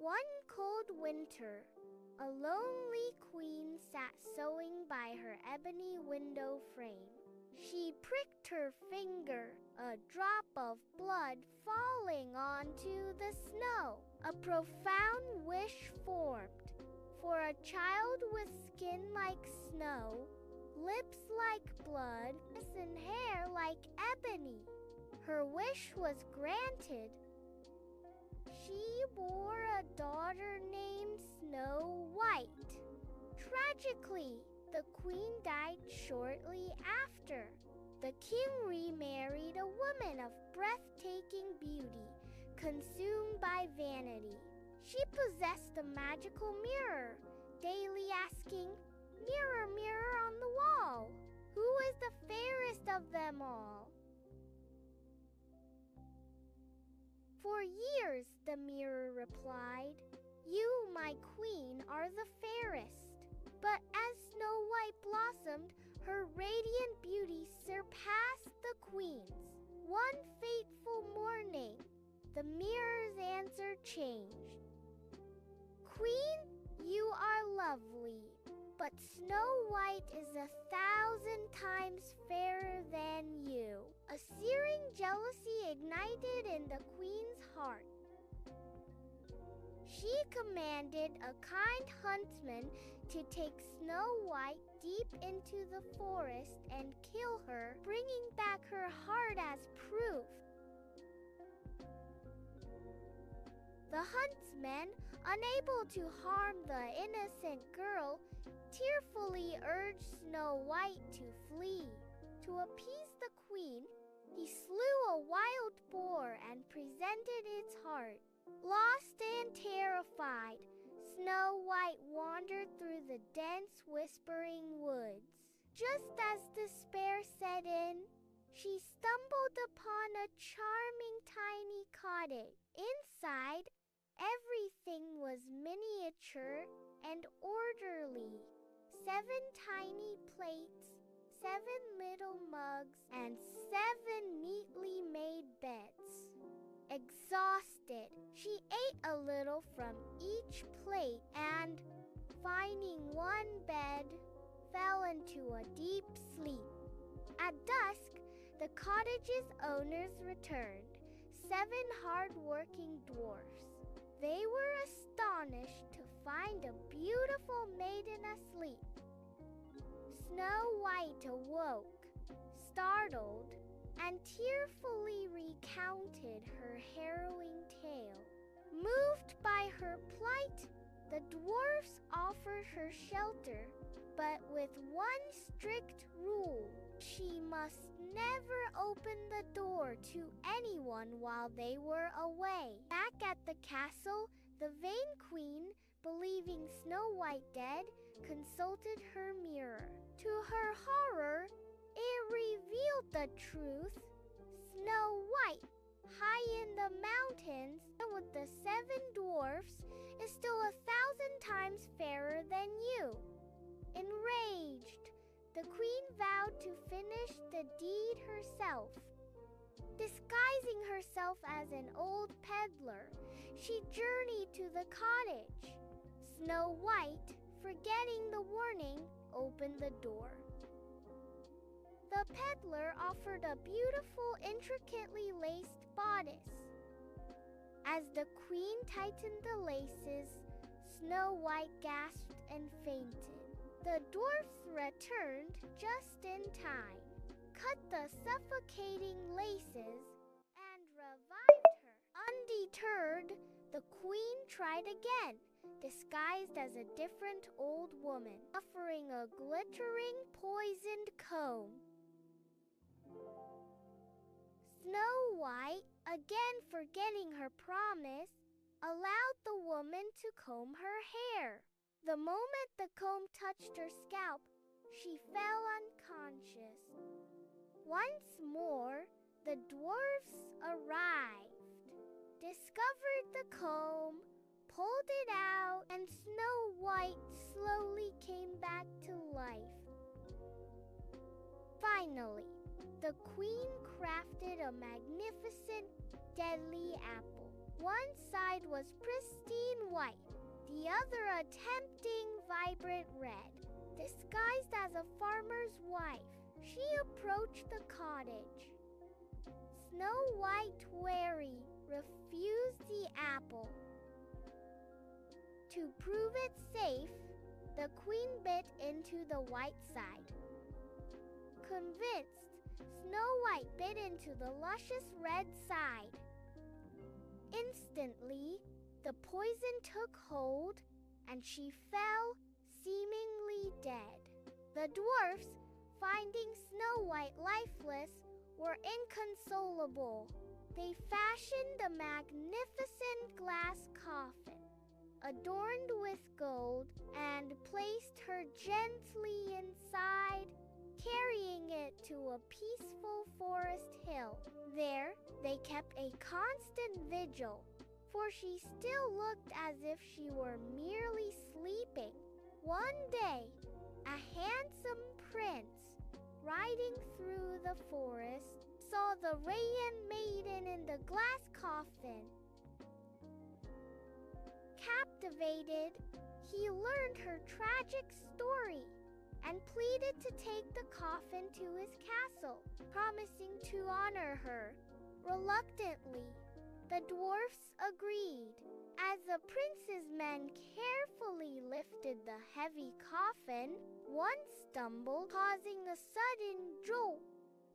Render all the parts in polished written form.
One cold winter, a lonely queen sat sewing by her ebony window frame. She pricked her finger, a drop of blood falling onto the snow. A profound wish formed, for a child with skin like snow, lips like blood, and hair like ebony. Her wish was granted. She bore a daughter named Snow White. Tragically, the queen died shortly after. The king remarried a woman of breathtaking beauty, consumed by vanity. She possessed a magical mirror, daily asking, "Mirror, mirror on the wall, who is the fairest of them all?" "For years," the mirror replied, "you, my queen, are the fairest." But as Snow White blossomed, her radiant beauty surpassed the queen's. One fateful morning, the mirror's answer changed. "Queen, you are lovely, but Snow White is 1,000 times fairer than you." A searing jealousy ignited in the queen's heart. She commanded a kind huntsman to take Snow White deep into the forest and kill her, bringing back her heart as proof. The huntsman, unable to harm the innocent girl, tearfully urged Snow White to flee. To appease the queen, he slew a wild boar and presented its heart. Lost and terrified, Snow White wandered through the dense, whispering woods. Just as despair set in, she stumbled upon a charming tiny cottage. Inside, everything was miniature and orderly. 7 tiny plates, 7 little mugs, and 7 neatly made beds. Exhausted, she ate a little from each plate and, finding one bed, fell into a deep sleep. At dusk, the cottage's owners returned, 7 hard-working dwarfs. They were astonished to find a beautiful maiden asleep. Snow White awoke, startled, and tearfully recounted her harrowing tale. Moved by her plight, the dwarfs offered her shelter, but with one strict rule: she must never open the door to anyone while they were away. Back at the castle, the vain queen, believing Snow White dead, consulted her mirror. To her horror, it revealed the truth. Snow White, high in the mountains and with the 7 dwarfs, is still 1,000 times fairer than you. Enraged, the queen vowed to finish the deed herself. Disguising herself as an old peddler, she journeyed to the cottage. Snow White, forgetting the warning, opened the door. The peddler offered a beautiful, intricately laced bodice. As the queen tightened the laces, Snow White gasped and fainted. The dwarfs returned just in time, cut the suffocating laces, and revived her. Undeterred, the queen tried again, disguised as a different old woman, offering a glittering poisoned comb. Snow White, again forgetting her promise, allowed the woman to comb her hair. The moment the comb touched her scalp, she fell unconscious. Once more, the dwarfs arrived, discovered the comb, pulled it out, and Snow White slowly came back to life. Finally, the queen crafted a magnificent, deadly apple. One side was pristine white, white, the other a tempting, vibrant red. Disguised as a farmer's wife, she approached the cottage. Snow White, wary, refused the apple. To prove it safe, the queen bit into the white side. Convinced, Snow White bit into the luscious red side. Instantly, the poison took hold, and she fell, seemingly dead. The dwarfs, finding Snow White lifeless, were inconsolable. They fashioned a magnificent glass coffin, adorned with gold, and placed her gently inside, carrying it to a peaceful forest hill. There, they kept a constant vigil, for she still looked as if she were merely sleeping. One day, a handsome prince, riding through the forest, saw the radiant maiden in the glass coffin. Captivated, he learned her tragic story and pleaded to take the coffin to his castle, promising to honor her. Reluctantly, the dwarfs agreed. As the prince's men carefully lifted the heavy coffin, one stumbled, causing a sudden jolt.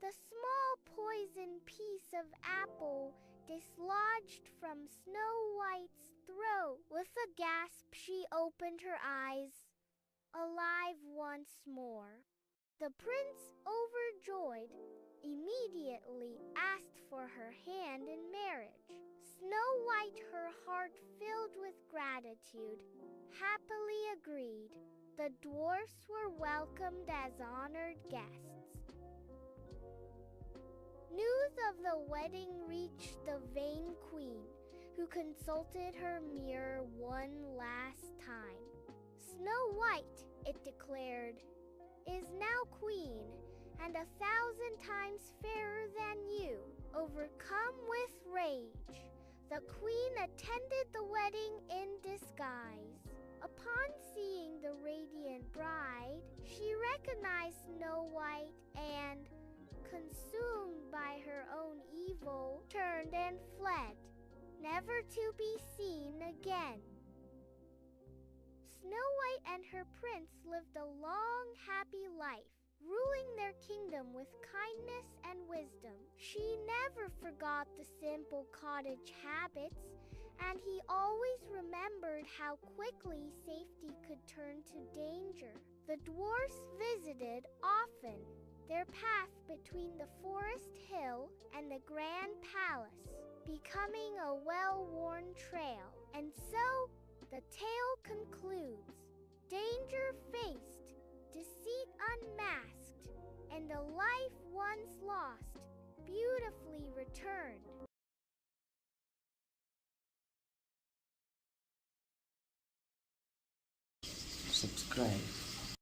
The small poisoned piece of apple dislodged from Snow White's throat. With a gasp, she opened her eyes, alive once more. The prince, overjoyed, immediately asked for her hand in marriage. Snow White, her heart filled with gratitude, happily agreed. The dwarfs were welcomed as honored guests. News of the wedding reached the vain queen, who consulted her mirror one last time. Snow White, it declared, is now queen, and 1,000 times fairer than you. Overcome with rage, the queen attended the wedding in disguise. Upon seeing the radiant bride, she recognized Snow White and, consumed by her own evil, turned and fled, never to be seen again. Snow White and her prince lived a long, happy life, ruling their kingdom with kindness and wisdom. She never forgot the simple cottage habits, and he always remembered how quickly safety could turn to danger. The dwarfs visited often, their path between the forest hill and the grand palace, becoming a well-worn trail. And so, the tale concludes. Danger faced, deceit unmasked, and a life once lost, beautifully returned. Subscribe.